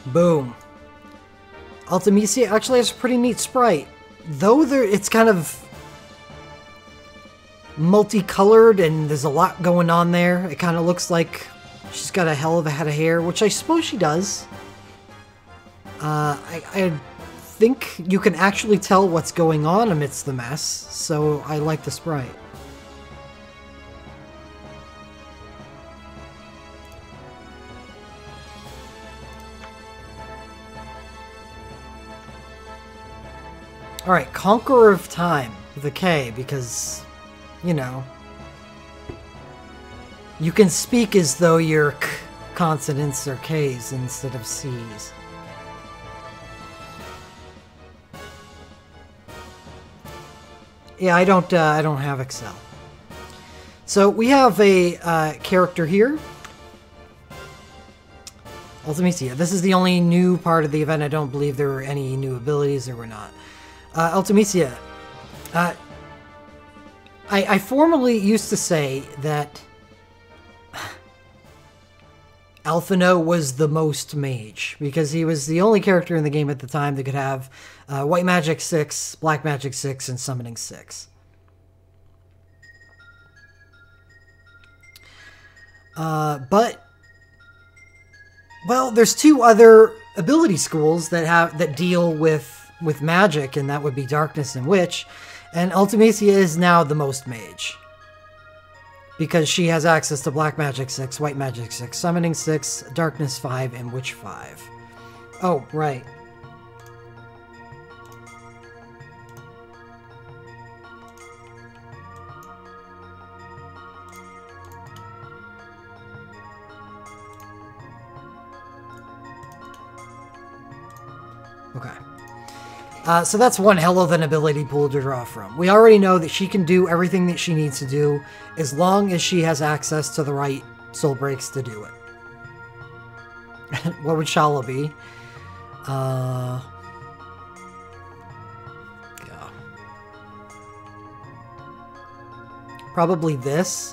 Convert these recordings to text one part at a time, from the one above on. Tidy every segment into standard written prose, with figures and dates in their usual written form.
Boom. Ultimacia actually has a pretty neat sprite. Though it's kind of multicolored and there's a lot going on there. It kind of looks like she's got a hell of a head of hair, which I suppose she does. I think you can actually tell what's going on amidst the mess, so I like the sprite. Alright, Konqueror of Time with a K, because, you know, you can speak as though your K consonants are Ks instead of Cs. Yeah, I don't have Excel. So we have a character here. Ultimacia. This is the only new part of the event. I don't believe there were any new abilities. There were not. Ultimacia. I formerly used to say that Alphino was the most mage, because he was the only character in the game at the time that could have White Magic 6, Black Magic 6, and Summoning 6. But, well, there's two other ability schools that deal with magic, and that would be Darkness and Witch, and Ultimacia is now the most mage. Because she has access to Black Magic 6, White Magic 6, Summoning 6, Darkness 5, and Witch 5. Oh, right. Okay. So that's one hell of an ability pool to draw from. We already know that she can do everything that she needs to do as long as she has access to the right soul breaks to do it. What would Shala be? Yeah. Probably this.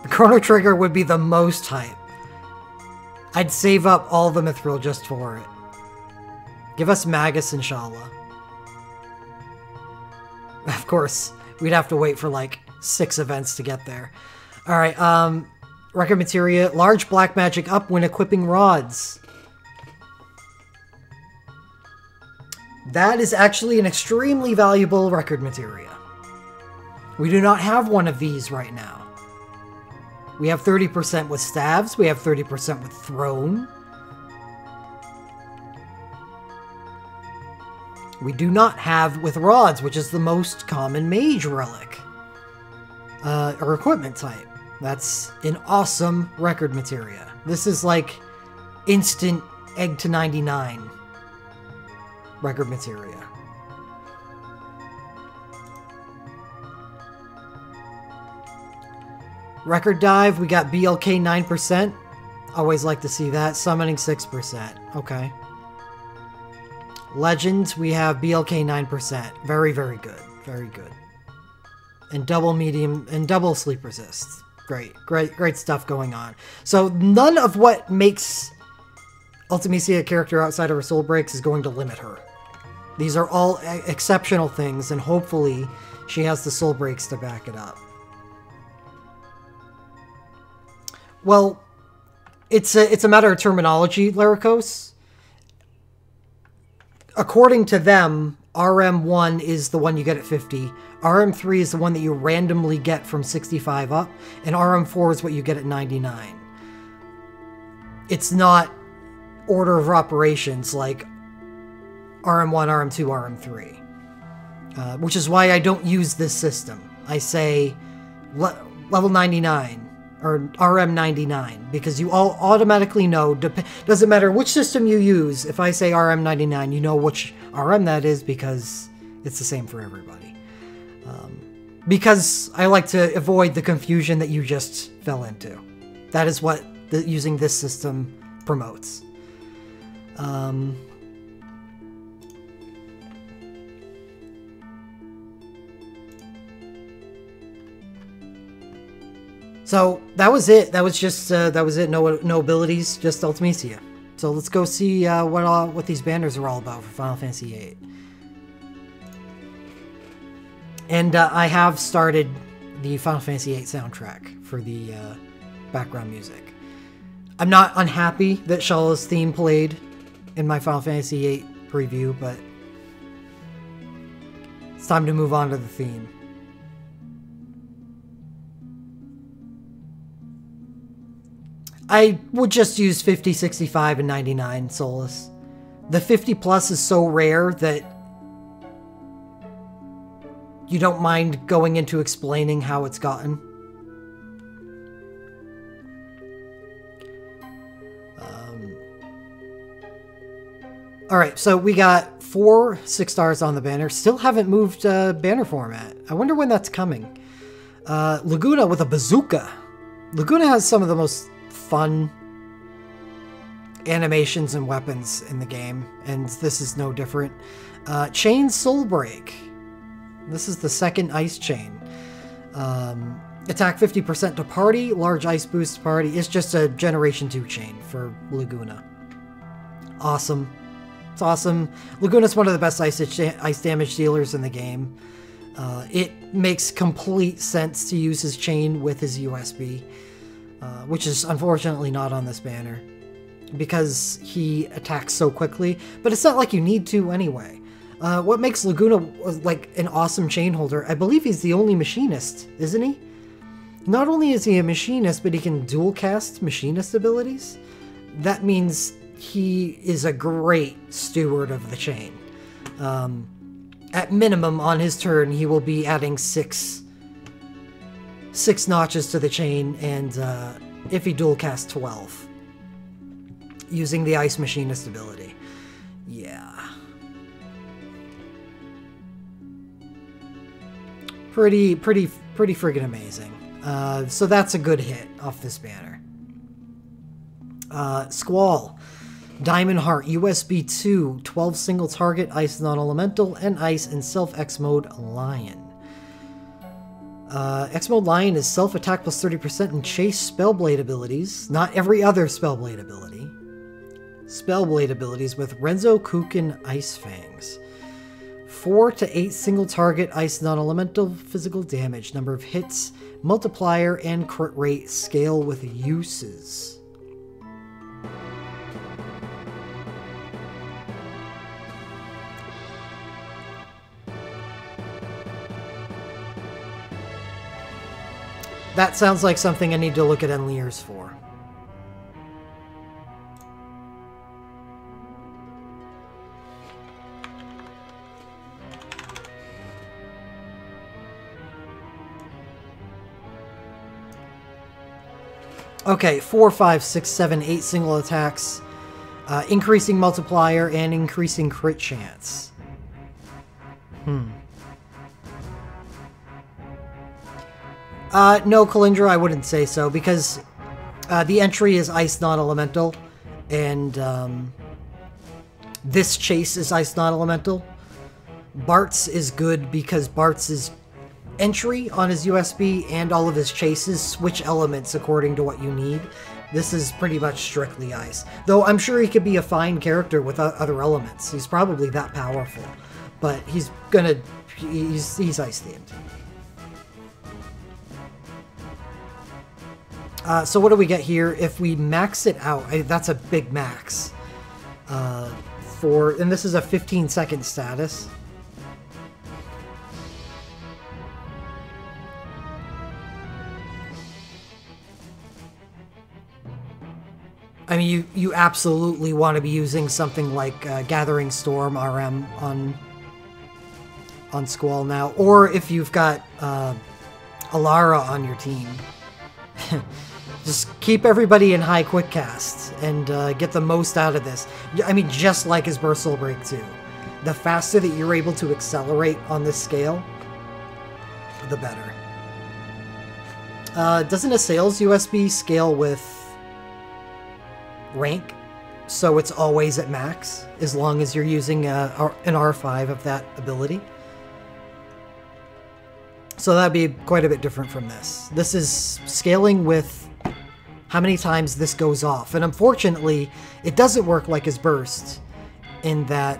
The Chrono Trigger would be the most hype. I'd save up all the Mithril just for it. Give us Magus and Shala. Of course, we'd have to wait for like 6 events to get there. Alright, record materia. Large black magic up when equipping rods. That is actually an extremely valuable record materia. We do not have one of these right now. We have 30% with staves. We have 30% with throne. We do not have with rods, which is the most common mage relic. Or equipment type. That's an awesome record materia. This is like instant egg to 99 record materia. Record dive, we got BLK 9%. Always like to see that. Summoning 6%. Okay. Legends, we have BLK 9%. Very, very good. Very good. And double medium and double sleep resist. Great. Great stuff going on. So none of what makes Ultimacia a character outside of her soul breaks is going to limit her. These are all exceptional things, and hopefully she has the soul breaks to back it up. Well, it's a matter of terminology, Lyricos. According to them, RM1 is the one you get at 50, RM3 is the one that you randomly get from 65 up, and RM4 is what you get at 99. It's not order of operations like RM1, RM2, RM3. Which is why I don't use this system. I say level 99 or RM99, because you all automatically know, doesn't matter which system you use, if I say RM99, you know which RM that is, because it's the same for everybody. Because I like to avoid the confusion that you just fell into. That is what using this system promotes. So that was it. That was just that was it. No abilities, just Ultimacia. So let's go see what these banners are all about for Final Fantasy VIII. And I have started the Final Fantasy VIII soundtrack for the background music. I'm not unhappy that Shala's theme played in my Final Fantasy VIII preview, but it's time to move on to the theme. I would just use 50, 65, and 99 Solus. The 50 plus is so rare that you don't mind going into explaining how it's gotten. Alright, so we got 4 6 stars on the banner. Still haven't moved banner format. I wonder when that's coming. Laguna with a bazooka. Laguna has some of the most fun animations and weapons in the game, and this is no different. Chain Soul Break. This is the second ice chain. Attack 50% to party, large ice boost to party. It's just a Generation 2 chain for Laguna. Awesome. It's awesome. Laguna's one of the best ice damage dealers in the game. It makes complete sense to use his chain with his USB, which is unfortunately not on this banner because he attacks so quickly, but it's not like you need to anyway. What makes Laguna like an awesome chain holder, I believe he's the only machinist, isn't he? Not only is he a machinist, but he can dual cast machinist abilities. That means he is a great steward of the chain. At minimum, on his turn, he will be adding six notches to the chain, and if he dual casts 12, using the Ice Machinist ability. Yeah. Pretty friggin' amazing. So that's a good hit off this banner. Squall. Diamond Heart, USB 2, 12 single target, Ice non-elemental, and Ice and Self X Mode Lion. X Mode Lion is self-attack plus 30% and chase Spellblade abilities, not every other Spellblade ability. Spellblade abilities with Renzo Kukin Ice Fangs. 4 to 8 single target, Ice non-elemental, physical damage, number of hits, multiplier, and crit rate scale with uses. That sounds like something I need to look at Enliers for. Okay, 4, 5, 6, 7, 8 single attacks, increasing multiplier, and increasing crit chance. No, Kalindra, I wouldn't say so, because the entry is Ice non-elemental, and this chase is Ice non-elemental. Bart's is good because Bart's entry on his USB and all of his chases switch elements according to what you need. This is pretty much strictly Ice. Though I'm sure he could be a fine character with other elements. He's probably that powerful. But he's Ice themed. So what do we get here? If we max it out, that's a big max. And this is a 15-second status. I mean, you absolutely want to be using something like Gathering Storm RM on Squall now, or if you've got Alara on your team. Just keep everybody in high quick cast and get the most out of this. I mean, just like his Burst Soul Break 2. The faster that you're able to accelerate on this scale, the better. Doesn't a sales USB scale with rank? So it's always at max, as long as you're using an R5 of that ability. So that'd be quite a bit different from this. This is scaling with how many times this goes off. And unfortunately, it doesn't work like his burst in that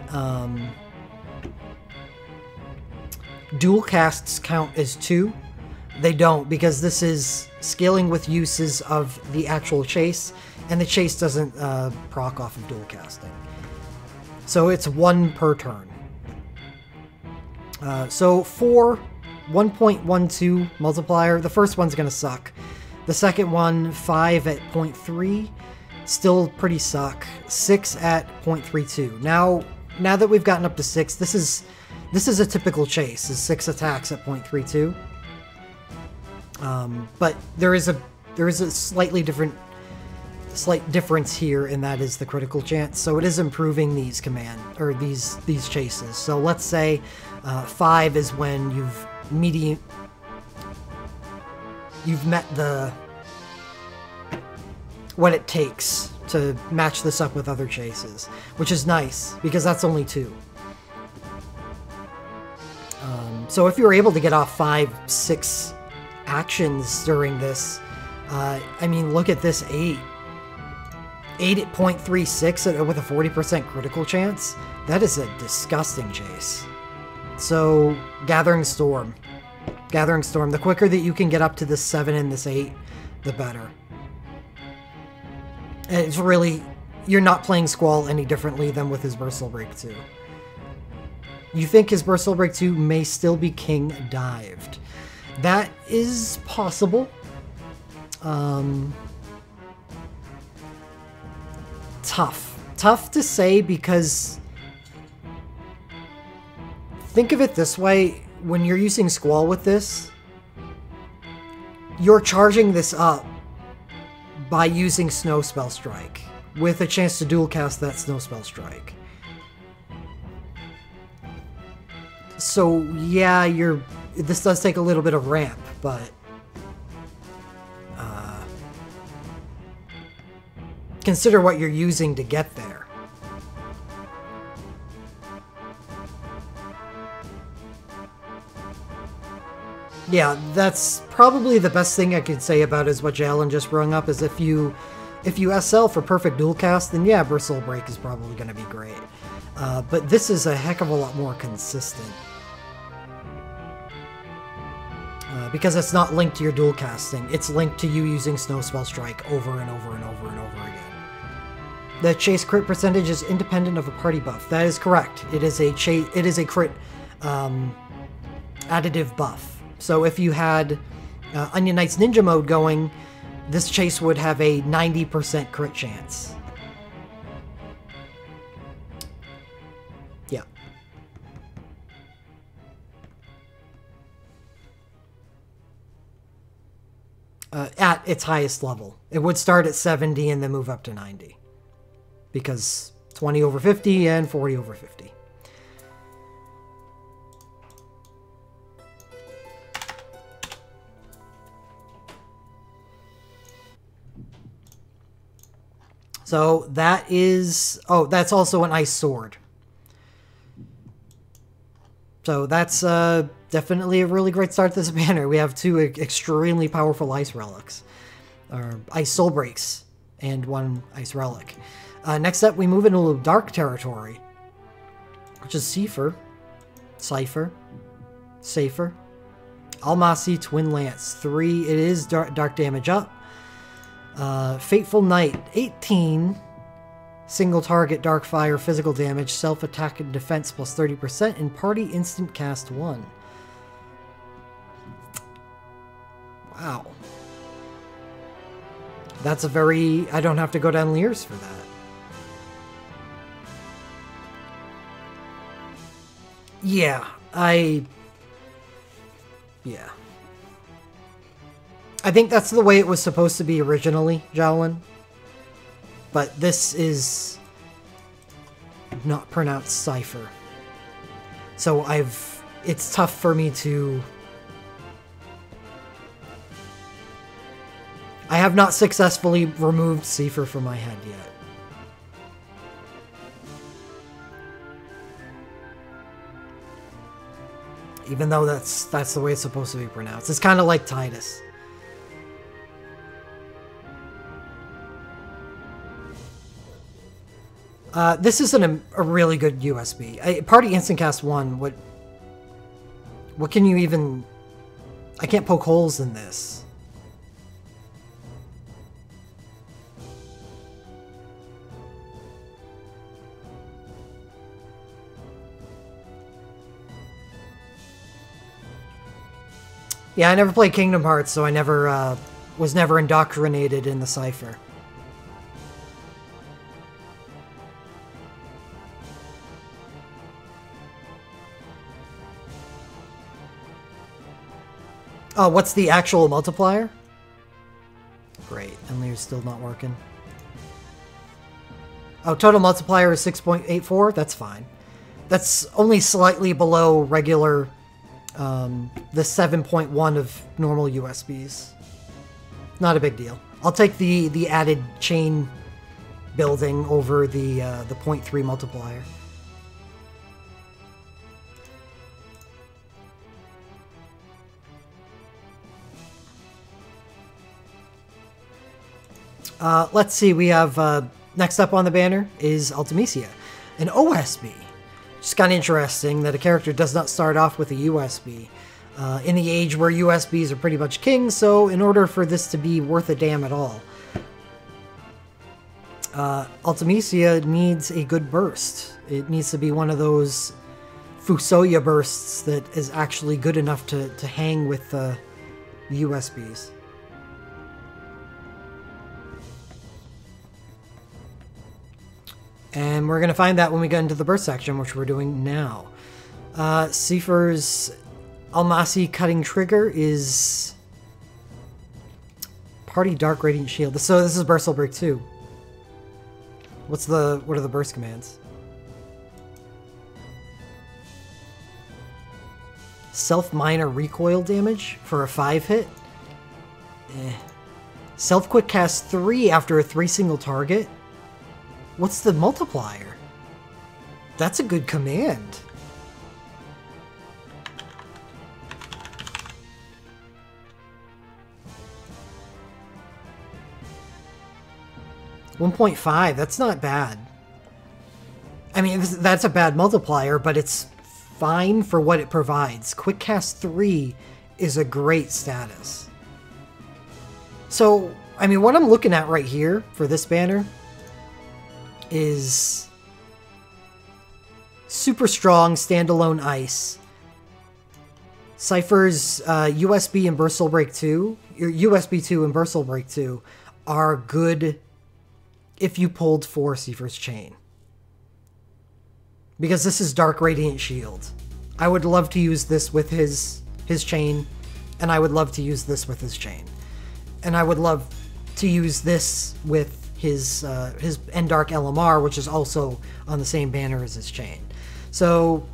dual casts count as 2. They don't, because this is scaling with uses of the actual chase, and the chase doesn't proc off of dual casting. So it's 1 per turn. So 4, 1.12 multiplier. The first one's going to suck. The second one, 5 at 0.3, still pretty suck. 6 at 0.32. Now that we've gotten up to 6, this is a typical chase, is 6 attacks at 0.32. But there is a slight difference here, and that is the critical chance. So it is improving these these chases. So let's say 5 is when you've met what it takes to match this up with other chases, which is nice because that's only 2. So if you're able to get off 5, 6 actions during this, I mean, look at this 8. 8 at 0.36 with a 40% critical chance. That is a disgusting chase. So Gathering Storm. Gathering Storm. The quicker that you can get up to this 7 and this 8, the better. And it's really, you're not playing Squall any differently than with his Bursal Break 2. You think his Bursal Break 2 may still be King Dived. That is possible. Tough to say, because think of it this way: when you're using Squall with this, you're charging this up by using Snow Spell Strike, with a chance to dual cast that Snow Spell Strike. So yeah, this does take a little bit of ramp, but consider what you're using to get there. Yeah, that's probably the best thing I could say about is what Jalen just brung up, is if you SL for perfect dual cast, then yeah, Bursal Break is probably going to be great. But this is a heck of a lot more consistent. Because it's not linked to your dual casting, it's linked to you using Snow Spell Strike over and over and over and over again. The chase crit percentage is independent of a party buff. That is correct. It is a crit additive buff. So if you had Onion Knight's Ninja mode going, this chase would have a 90% crit chance. Yeah. At its highest level. It would start at 70 and then move up to 90. Because 20 over 50 and 40 over 50. So that is... Oh, that's also an Ice Sword. So that's definitely a really great start to this banner. We have 2 extremely powerful Ice Relics. Or Ice Soul Breaks. And 1 Ice Relic. Next up, we move into Dark Territory. Which is Seifer. Almasi Twin Lance. 3. It is dark damage up. Fateful Night, 18, single target dark fire, physical damage, self-attack and defense plus 30%, and party instant cast 1. Wow. That's a very... I don't have to go down Lears for that. Yeah, I think that's the way it was supposed to be originally, Jowlin. But this is not pronounced Seifer. So it's tough for me to... I have not successfully removed Seifer from my head yet. even though that's the way it's supposed to be pronounced. It's kind of like Titus. This isn't a really good USB. Party Instant Cast 1, what can you even... I can't poke holes in this. Yeah, I never played Kingdom Hearts, so I never was never indoctrinated in the Seifer. Oh, what's the actual multiplier? Great, and they're still not working. Oh, total multiplier is 6.84? That's fine. That's only slightly below regular, the 7.1 of normal USBs. Not a big deal. I'll take the added chain building over the 0.3 multiplier. Let's see, we have, next up on the banner is Ultimacia, an OSB. Just kind of interesting that a character does not start off with a USB. In the age where USBs are pretty much king, so in order for this to be worth a damn at all, Ultimacia needs a good burst. It needs to be one of those Fusoya bursts that is actually good enough to hang with the USBs. And we're going to find that when we get into the burst section, which we're doing now. Seifer's Almasi Cutting Trigger is Party Dark Radiant Shield. So this is Burst Break 2. What are the burst commands? Self-minor recoil damage for a 5-hit. Self-quick cast 3 after a 3 single target. What's the multiplier? That's a good command. $1.5, that's not bad. I mean, that's a bad multiplier, but it's fine for what it provides. Quick Cast 3 is a great status. So, I mean, what I'm looking at right here for this banner is super strong standalone ice. Seifer's USB and Burst Break 2, your USB 2 and Burst Break 2 are good if you pulled for Seifer's chain. Because this is Dark Radiant Shield. I would love to use this with his chain, and I would love to use this with his chain. And I would love to use this with his Endark LMR, which is also on the same banner as his chain. So,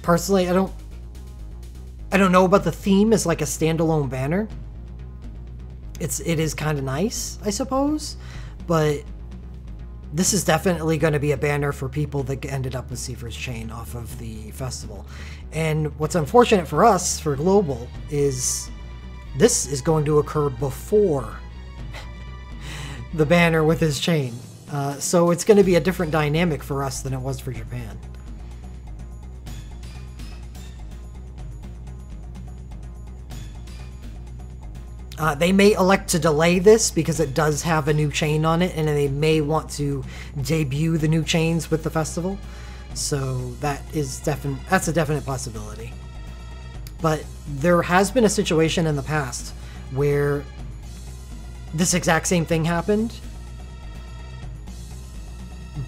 personally, I don't know about the theme as like a standalone banner. It is kind of nice, I suppose, but this is definitely going to be a banner for people that ended up with Seifer's chain off of the festival. And what's unfortunate for us, for Global, is this is going to occur before the banner with his chain. So it's going to be a different dynamic for us than it was for Japan. They may elect to delay this because it does have a new chain on it, and they may want to debut the new chains with the festival. So that's a definite possibility. But there has been a situation in the past where this exact same thing happened,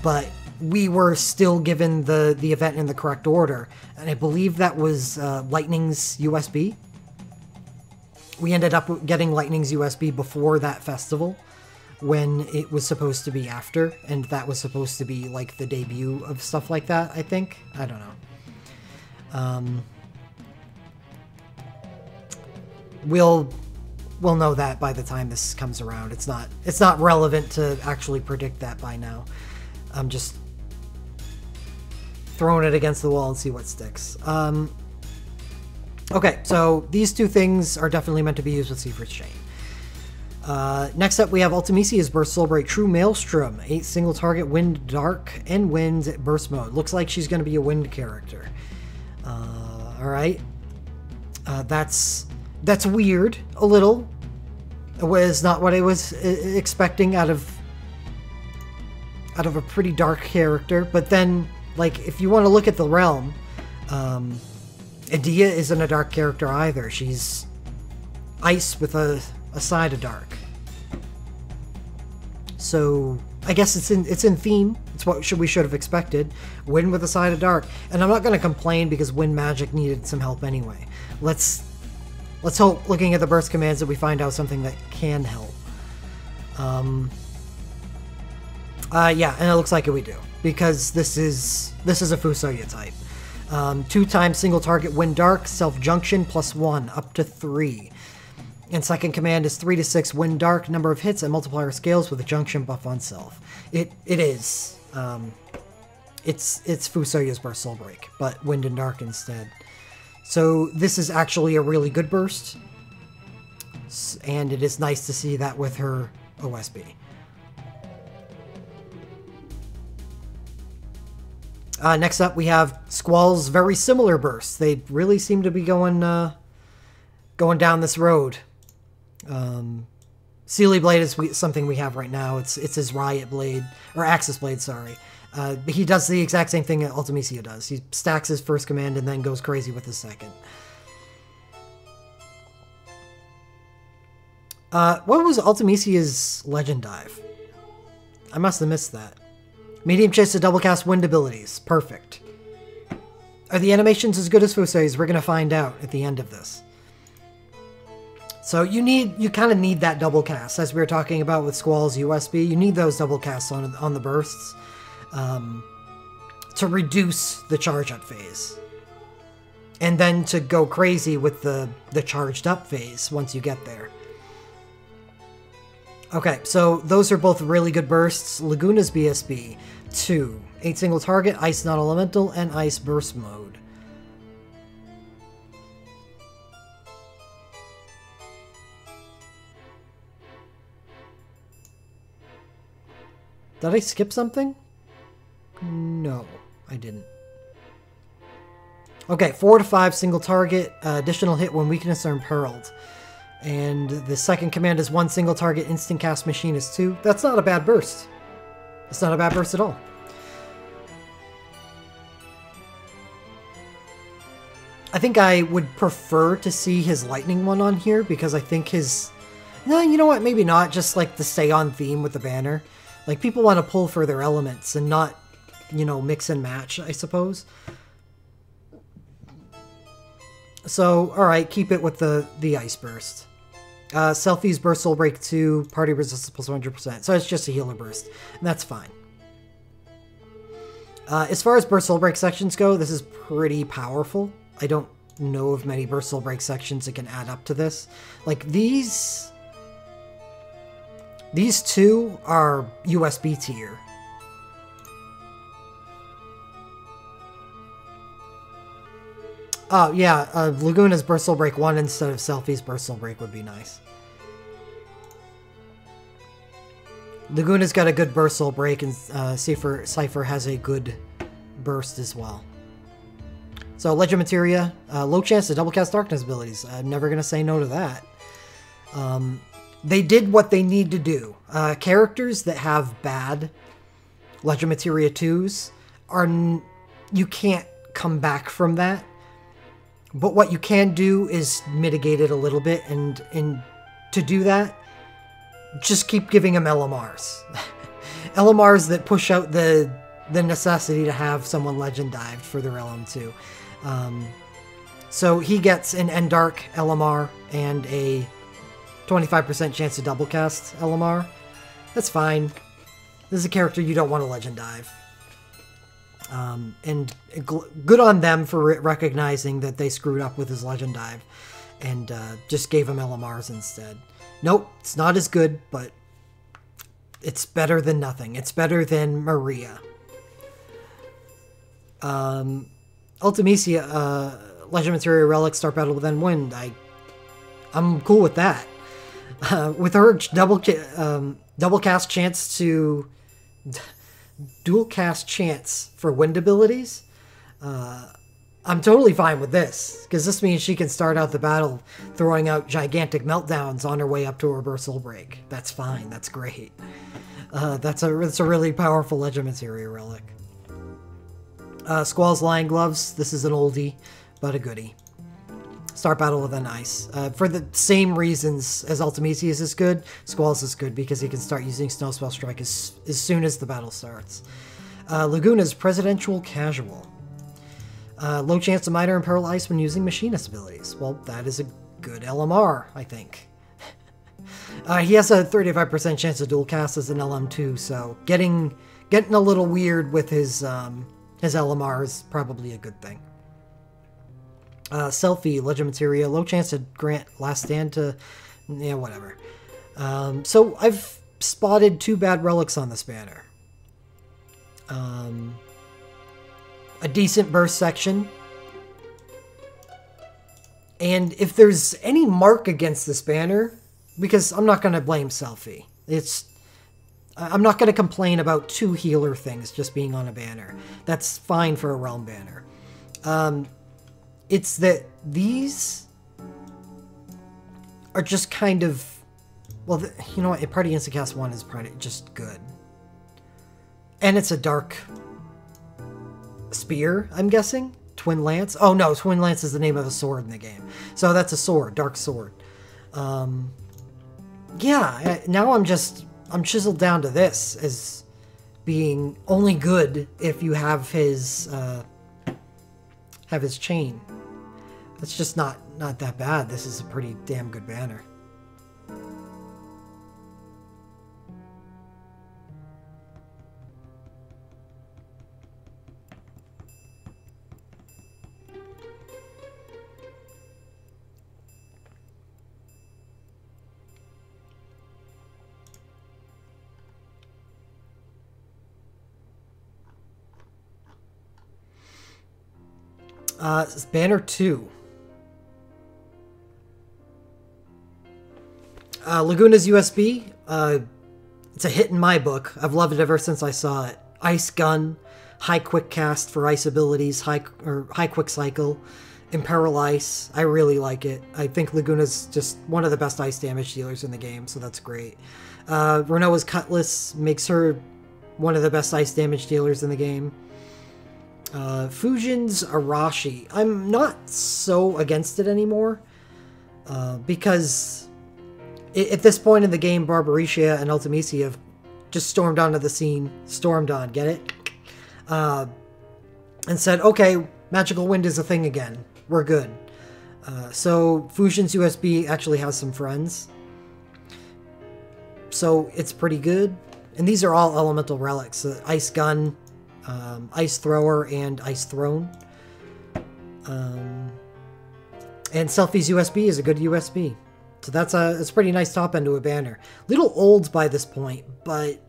but we were still given the event in the correct order, and I believe that was Lightning's USB. We ended up getting Lightning's USB before that festival, when it was supposed to be after, and that was supposed to be like the debut of stuff like that, I think. I don't know. We'll know that by the time this comes around. It's not relevant to actually predict that by now. I'm just throwing it against the wall and see what sticks. Okay, so these two things are definitely meant to be used with Seifer's Chain. Next up, we have Ultimicia's Burst Soul Break, True Maelstrom, 8 single target, Wind Dark, and Wind Burst Mode. Looks like she's going to be a Wind character. Alright. That's weird, a little. It was not what I was expecting out of a pretty dark character. But then, like, if you want to look at the realm, Edea isn't a dark character either. She's ice with a side of dark. So I guess it's in theme. It's what we should have expected. Wind with a side of dark. And I'm not going to complain because wind magic needed some help anyway. Let's hope, looking at the burst commands, that we find out something that can help. Yeah, and it looks like we do, because this is a Fusoya type. 2 times single target wind dark, self junction +1 up to 3. And second command is 3 to 6 wind dark, number of hits and multiplier scales with a junction buff on self. It is. It's Fusoya's Burst Soul Break, but wind and dark instead. So this is actually a really good burst, and it is nice to see that with her OSB. Next up, we have Squall's very similar bursts. They really seem to be going down this road. Sealy Blade is something we have right now. It's his Riot Blade, or Axis Blade, sorry. He does the exact same thing that Ultimacia does. He stacks his first command and then goes crazy with his second. What was Ultimacia's Legend Dive? I must have missed that. Medium chance to double cast wind abilities. Perfect. Are the animations as good as Fusoya's? We're going to find out at the end of this. So you kind of need that double cast, as we were talking about with Squall's USB. You need those double casts on the bursts to reduce the charge up phase, and then to go crazy with the charged up phase once you get there. Okay, so those are both really good bursts. Laguna's BSB 2, 8 single target, ice non-elemental, and ice burst mode. Did I skip something? No, I didn't. Okay, 4 to 5 single target, additional hit when weakness are imperiled. And the second command is 1 single target, instant cast machinist 2. That's not a bad burst. It's not a bad burst at all. I think I would prefer to see his lightning one on here, because I think his... No, you know what? Maybe not. Just like to stay on theme with the banner. Like, people want to pull for their elements and not, you know, mix and match, I suppose. So, alright, keep it with the Ice Burst. Selfie's Burst Soul Break 2, Party Resistance plus 100%. So it's just a healer burst, and that's fine. As far as Burst Soul Break sections go, this is pretty powerful. I don't know of many Burst Soul Break sections that can add up to this. Like, these two are USB tier. Oh, yeah, Laguna's Burst Soul Break 1 instead of Selfie's Burst Soul Break would be nice. Laguna's got a good Burst Soul Break, and Seifer has a good burst as well. So, Legend Materia, low chance to double cast Darkness abilities. I'm never going to say no to that. They did what they need to do. Characters that have bad Legend Materia 2s, you can't come back from that. But what you can do is mitigate it a little bit, and to do that, just keep giving him LMRs. LMRs that push out the necessity to have someone Legend dived for their LM2. So he gets an Endark LMR and a 25% chance to double cast LMR. That's fine. This is a character you don't want to Legend dive. And good on them for recognizing that they screwed up with his Legend dive and just gave him LMRs instead. Nope, it's not as good, but it's better than nothing. It's better than Maria. Ultimacia, Legend Materia Relic, start battle with End Wind. I'm cool with that. With her double cast chance to dual cast chance for wind abilities, I'm totally fine with this, because this means she can start out the battle throwing out gigantic meltdowns on her way up to a reversal break. That's fine. That's great. That's a really powerful Legend Materia Relic. Squall's Lion Gloves. This is an oldie, but a goodie. Start battle with an ice. For the same reasons as Ultimacia's is good, Squall's is good because he can start using Snow Spell Strike as soon as the battle starts. Laguna's Presidential Casual. Low chance to minor and paralyze when using machinist abilities. Well, that is a good LMR, I think. He has a 35% chance to dual cast as an LM2, so getting a little weird with his LMR is probably a good thing. Selfie, Legend Materia, low chance to grant Last Stand to... yeah, whatever. So I've spotted 2 bad relics on this banner. A decent burst section. And if there's any mark against this banner, because I'm not going to blame Selfie. I'm not going to complain about 2 healer things just being on a banner. That's fine for a Realm banner. It's that these are just kind of... well, you know what? A Party Instacast 1 is probably just good. And it's a dark... spear, I'm guessing? Twin Lance? Oh no, Twin Lance is the name of a sword in the game. So that's a sword, dark sword. Yeah, now I'm chiseled down to this as being only good if you have his chain. That's just not that bad. This is a pretty damn good banner. Banner 2. Laguna's USB. It's a hit in my book. I've loved it ever since I saw it. Ice Gun, high quick cast for ice abilities, high quick cycle, Imperil Ice. I really like it. I think Laguna's just one of the best ice damage dealers in the game, so that's great. Renoa's Cutlass makes her one of the best ice damage dealers in the game. Fujin's Arashi. I'm not so against it anymore, because at this point in the game, Barbarisha and Ultimacia have just stormed onto the scene. Stormed on, get it? And said, okay, Magical Wind is a thing again. We're good. So Fujin's USB actually has some friends. So it's pretty good. And these are all elemental relics. Ice Gun, Ice Thrower, and Ice Throne. And Selfie's USB is a good USB. So it's a pretty nice top end to a banner. Little old by this point, but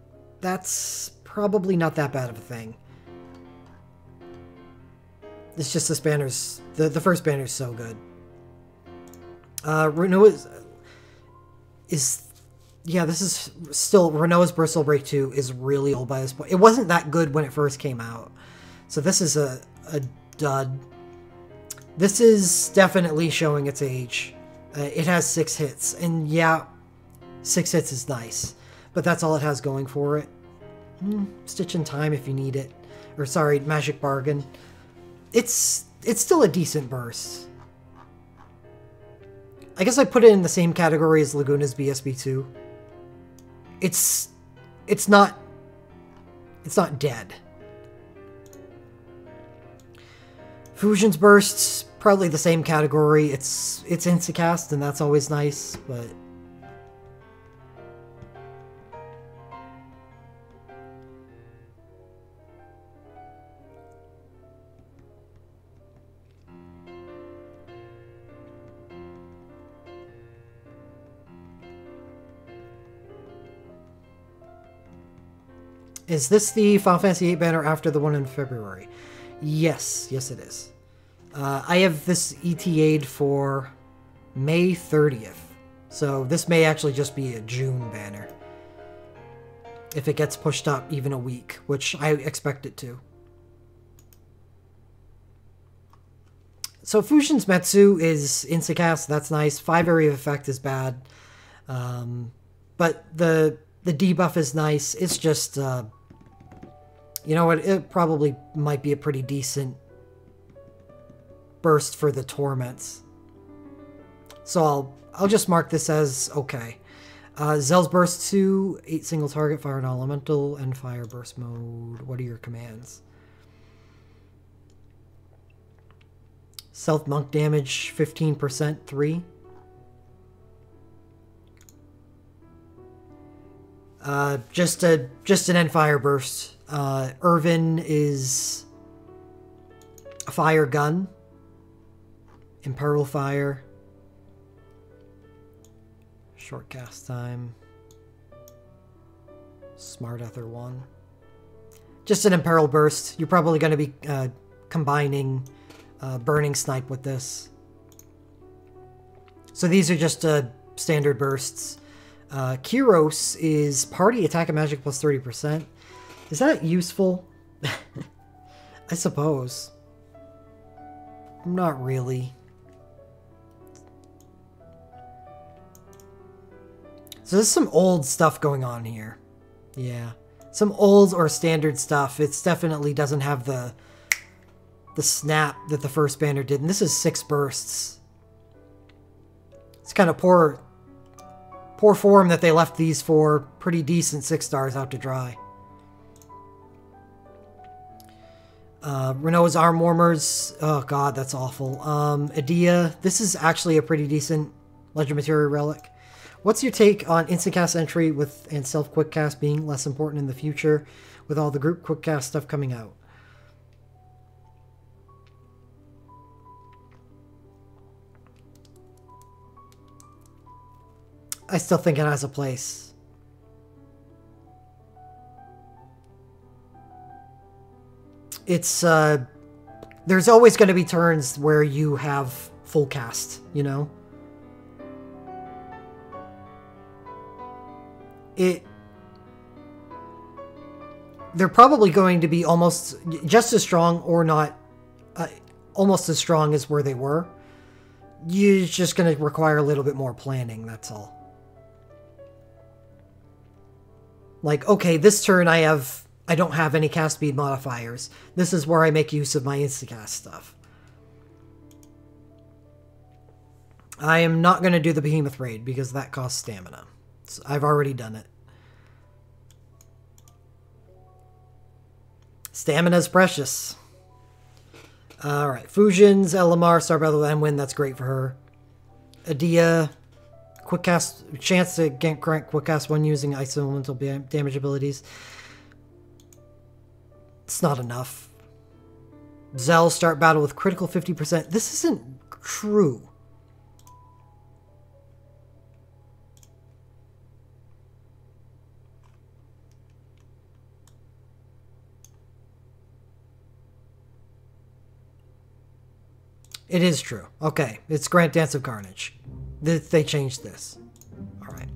that's probably not that bad of a thing. It's just this banner's... the first banner's so good. Renoa is... yeah, this is still... Renoa's Bristle Break 2 is really old by this point. It wasn't that good when it first came out. So this is a dud. This is definitely showing its age. It has 6 hits. And yeah, 6 hits is nice. But that's all it has going for it. Stitch in Time if you need it. Or sorry, Magic Bargain. It's still a decent burst. I guess I put it in the same category as Laguna's BSB2. It's not dead. Fusion's Bursts, probably the same category. It's Instacast, and that's always nice, but... Is this the Final Fantasy VIII banner after the one in February? Yes. Yes, it is. I have this ETA'd for May 30th. So this may actually just be a June banner. If it gets pushed up even a week, which I expect it to. So Fusion's Metsu is Instacast, that's nice. 5 area of effect is bad. But the debuff is nice. It's just, you know what, it probably might be a pretty decent burst for the Torments. So I'll just mark this as okay. Zell's Burst 2, 8 single target, fire and elemental, and fire burst mode. What are your commands? Self monk damage 15%, 3. Just an end fire burst. Irvin is a fire gun. Imperil fire. Short cast time. Smart Ether 1. Just an Imperil burst. You're probably going to be combining Burning Snipe with this. So these are just standard bursts. Kyros is party attack and magic plus 30%. Is that useful? I suppose. Not really. So there's some old stuff going on here. Yeah. Some old or standard stuff. It definitely doesn't have the snap that the first banner did. And this is 6 bursts. It's kind of poor form that they left these for pretty decent 6 stars out to dry. Renault's Arm Warmers. Oh god, that's awful. Edea. This is actually a pretty decent Legend Materia relic. What's your take on instant cast entry and self quick cast being less important in the future with all the group quick cast stuff coming out? I still think it has a place. It's there's always going to be turns where you have full cast, you know? They're probably going to be almost just as strong or not almost as strong as where they were. You're just going to require a little bit more planning, that's all. Like, okay, this turn I don't have any cast speed modifiers. This is where I make use of my instacast stuff. I am not going to do the Behemoth Raid because that costs stamina. So I've already done it. Stamina's precious. Alright, Fusions, Elamar, Star Battle, and win. That's great for her. Edea, quick cast, chance to grant quick cast when using ice elemental damage abilities. It's not enough. Zell, start battle with critical 50%. This isn't true. It is true. Okay, it's Grant Dance of Carnage. They changed this. Alright.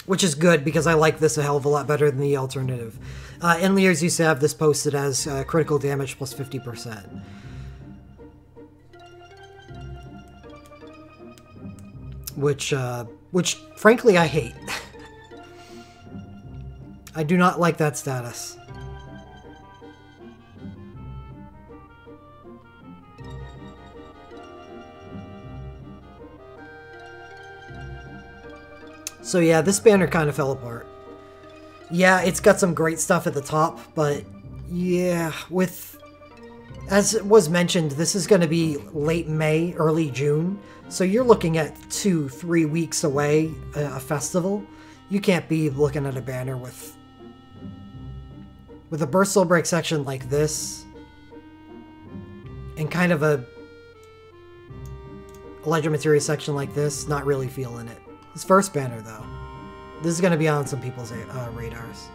Which is good, because I like this a hell of a lot better than the alternative. Enliers used to have this posted as critical damage plus 50%. Which, frankly, I hate. I do not like that status. So yeah, this banner kind of fell apart. Yeah, it's got some great stuff at the top, but yeah, as it was mentioned, this is going to be late May, early June, so you're looking at 2-3 weeks away, a festival. You can't be looking at a banner with a burst soul break section like this, and kind of a Legend Materia section like this, not really feeling it. This first banner, though, this is going to be on some people's radars.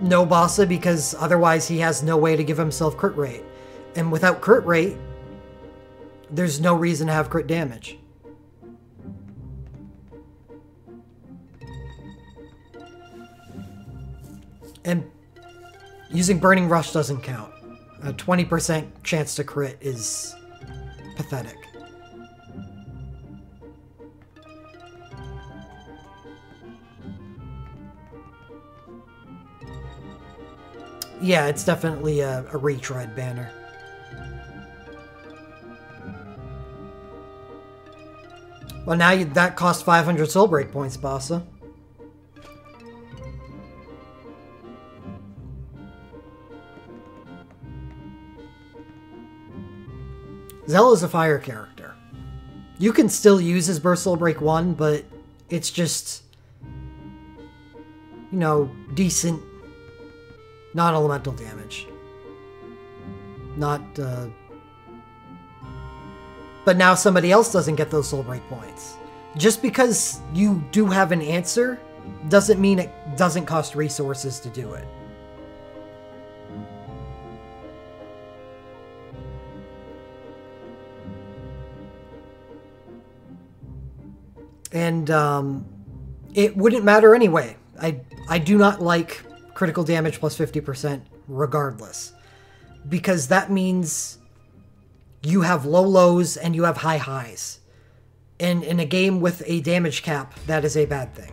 No, Bossa, because otherwise he has no way to give himself crit rate. And without crit rate, there's no reason to have crit damage. And using Burning Rush doesn't count. A 20% chance to crit is pathetic. Yeah, it's definitely a retread banner. Well, now that costs 500 soul break points, Bossa. Zell is a fire character. You can still use his Burst Soul Break 1, but it's just, you know, decent non-elemental damage. Not, But now somebody else doesn't get those soul break points. Just because you do have an answer doesn't mean it doesn't cost resources to do it. And it wouldn't matter anyway. I do not like critical damage plus 50% regardless. Because that means you have low lows and you have high highs. And in a game with a damage cap, that is a bad thing.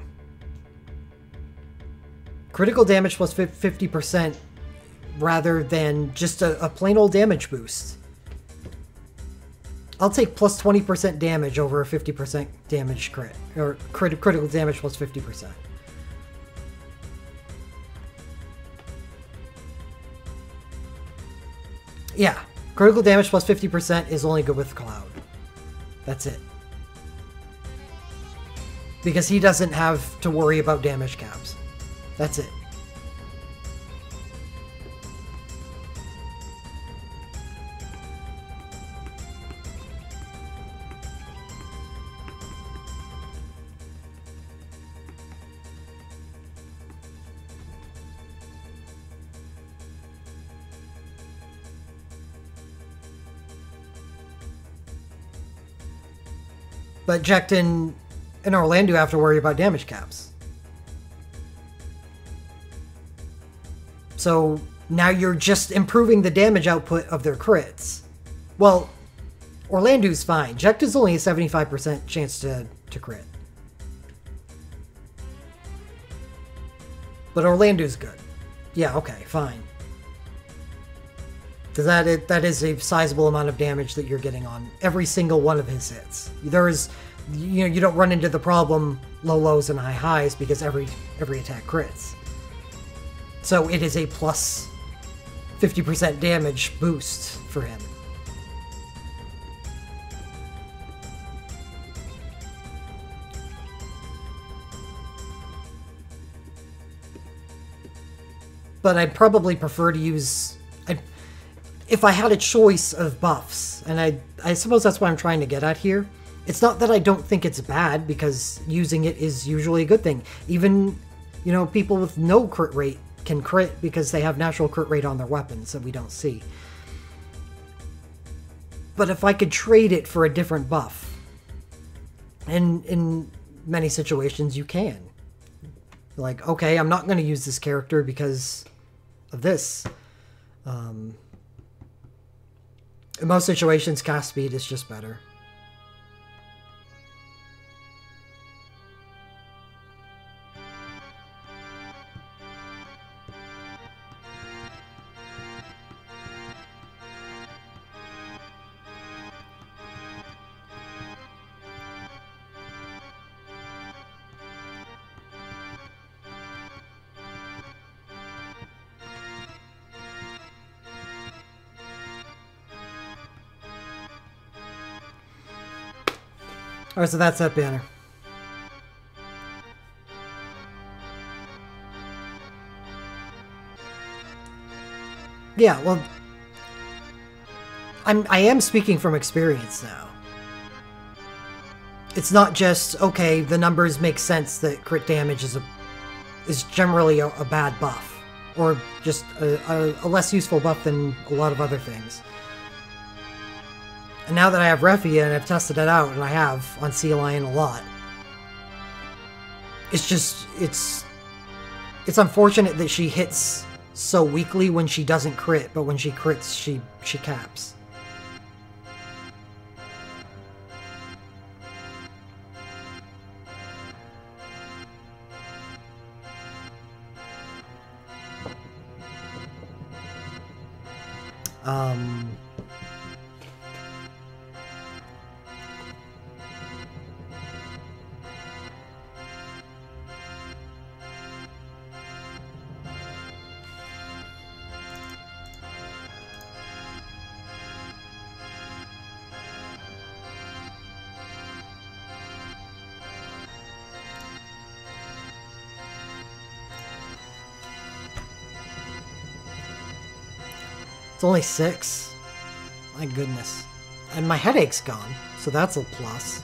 Critical damage plus 50% rather than just a plain old damage boost. I'll take plus 20% damage over a 50% damage crit. Or critical damage plus 50%. Yeah, critical damage plus 50% is only good with Cloud. That's it. Because he doesn't have to worry about damage caps. That's it. But Jekton and Orlando have to worry about damage caps. So now you're just improving the damage output of their crits. Well, Orlando's fine. Jekton's only a 75% chance to crit. But Orlando's good. Yeah, okay, fine. Because that is a sizable amount of damage that you're getting on every single one of his hits. You don't run into the problem low lows and high highs because every attack crits. So it is a plus 50% damage boost for him. But I'd probably prefer to use... If I had a choice of buffs, and I suppose that's what I'm trying to get at here, it's not that I don't think it's bad, because using it is usually a good thing. Even, people with no crit rate can crit because they have natural crit rate on their weapons that we don't see. But if I could trade it for a different buff, and in many situations you can. Like, okay, I'm not going to use this character because of this. In most situations, cast speed is just better. Alright, so that's that banner. Yeah, well, I am speaking from experience now. It's not just, okay, the numbers make sense that crit damage is generally a bad buff, Or just a less useful buff than a lot of other things. And now that I have Refi and I've tested it out, and I have on Sea Lion a lot, it's just, it's unfortunate that she hits so weakly when she doesn't crit, but when she crits, she caps. It's only 6. My goodness. And my headache's gone, so that's a plus.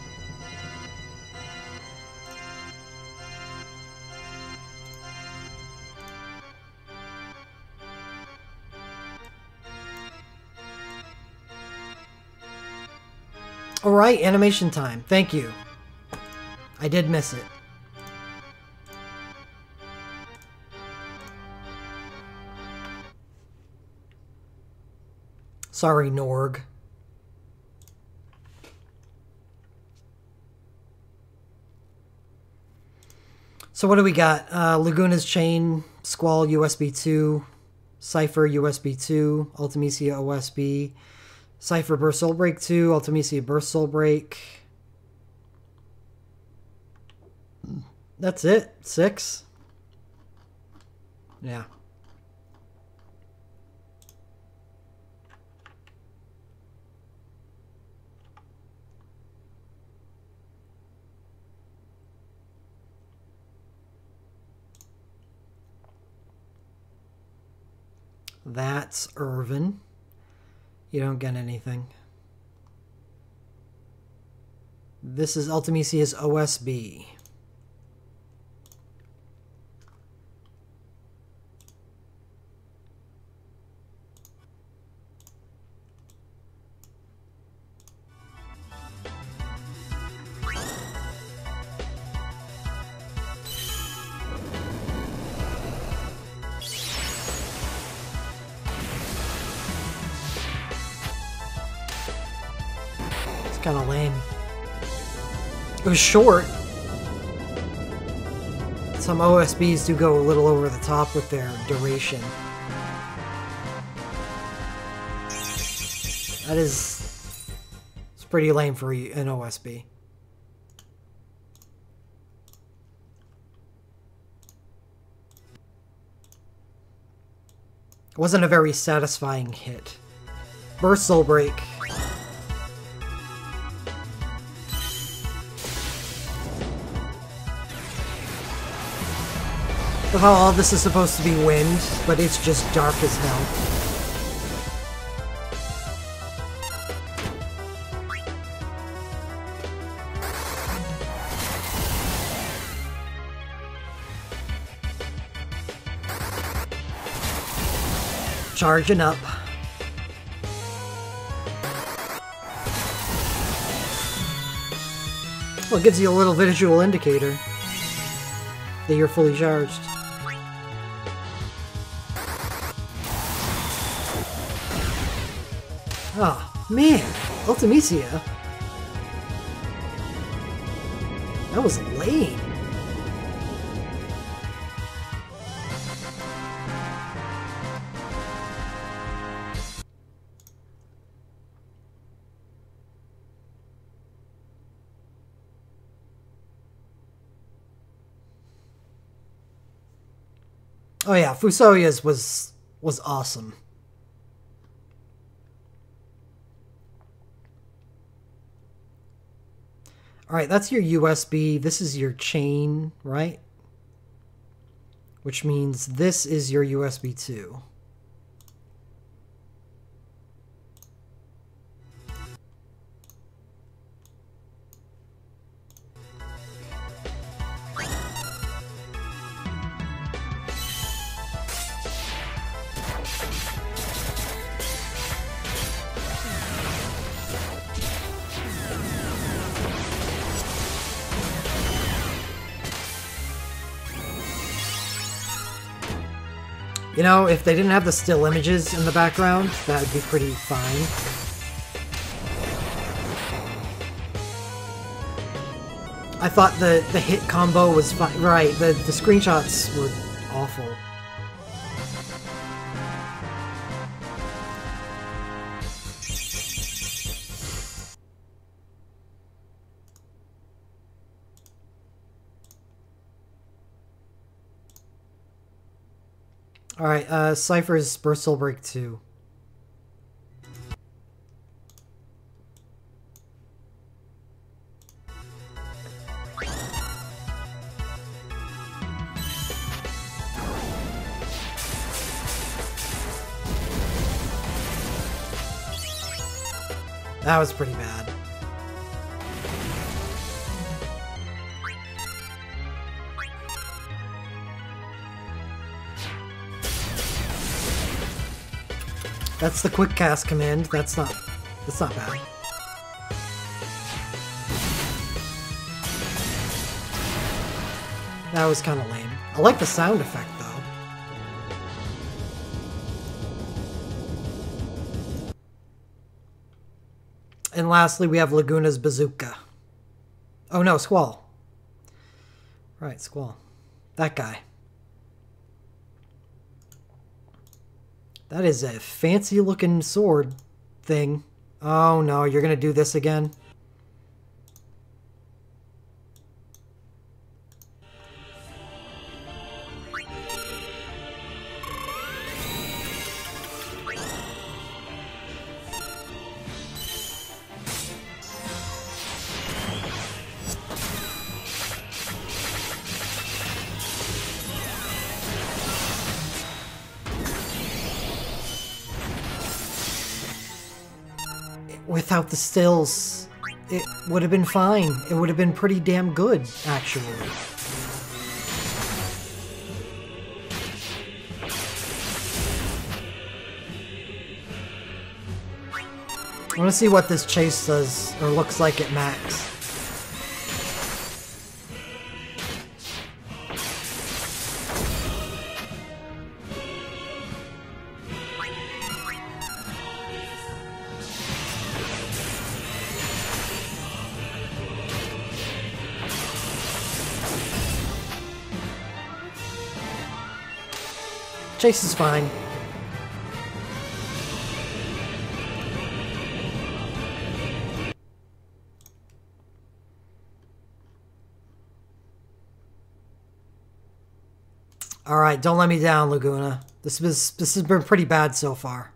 Alright, animation time. Thank you. I did miss it. Sorry, Norg. So what do we got? Laguna's Chain, Squall USB 2, Seifer USB 2, Ultimacia OSB, Seifer Burst Soul Break 2, Ultimacia Burst Soul Break. That's it? 6? Yeah. That's Irvin. You don't get anything. This is Ultimicia's OSB. Kind of lame. It was short. Some OSBs do go a little over the top with their duration. That is... It's pretty lame for an OSB. It wasn't a very satisfying hit. Burst Soul Break. How all this is supposed to be wind, but it's just dark as hell. Charging up. Well, it gives you a little visual indicator that you're fully charged. Oh, man. Ultimacia. That was lame. Oh yeah, Fusoya's was awesome. Alright, that's your USB. This is your chain, right? Which means this is your USB 2. You know, if they didn't have the still images in the background, that would be pretty fine. I thought the hit combo was fine. Right, the screenshots were awful. Alright, Seifer's Burst Soul Break 2. That was pretty bad. That's the quick cast command. That's not bad. That was kind of lame. I like the sound effect though. And lastly, we have Laguna's Bazooka. Oh no, Squall. Right, Squall. That guy. That is a fancy looking sword thing. Oh no, you're gonna do this again? Without the stills, it would have been fine. It would have been pretty damn good, actually. I want to see what this chase does, or looks like at max. Chase is fine. Alright, don't let me down, Laguna. This has been pretty bad so far.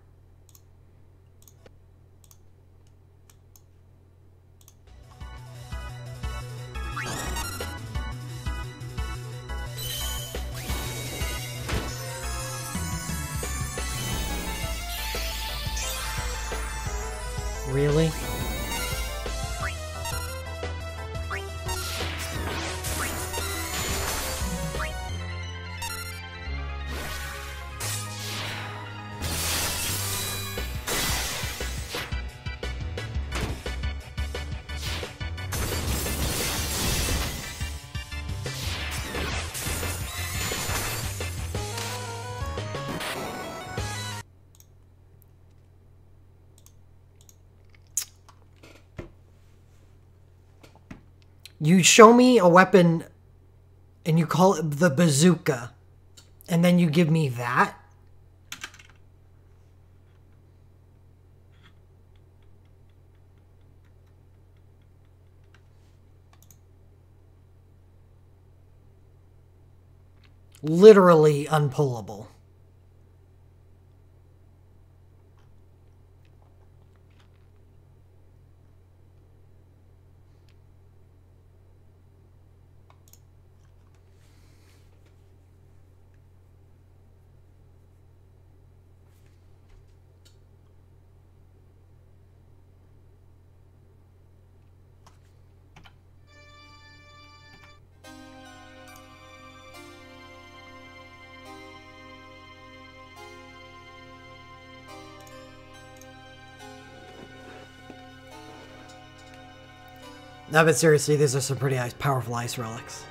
Really? You show me a weapon and you call it the bazooka, and then you give me that? Literally unpullable. No, but seriously, these are some pretty powerful ice relics.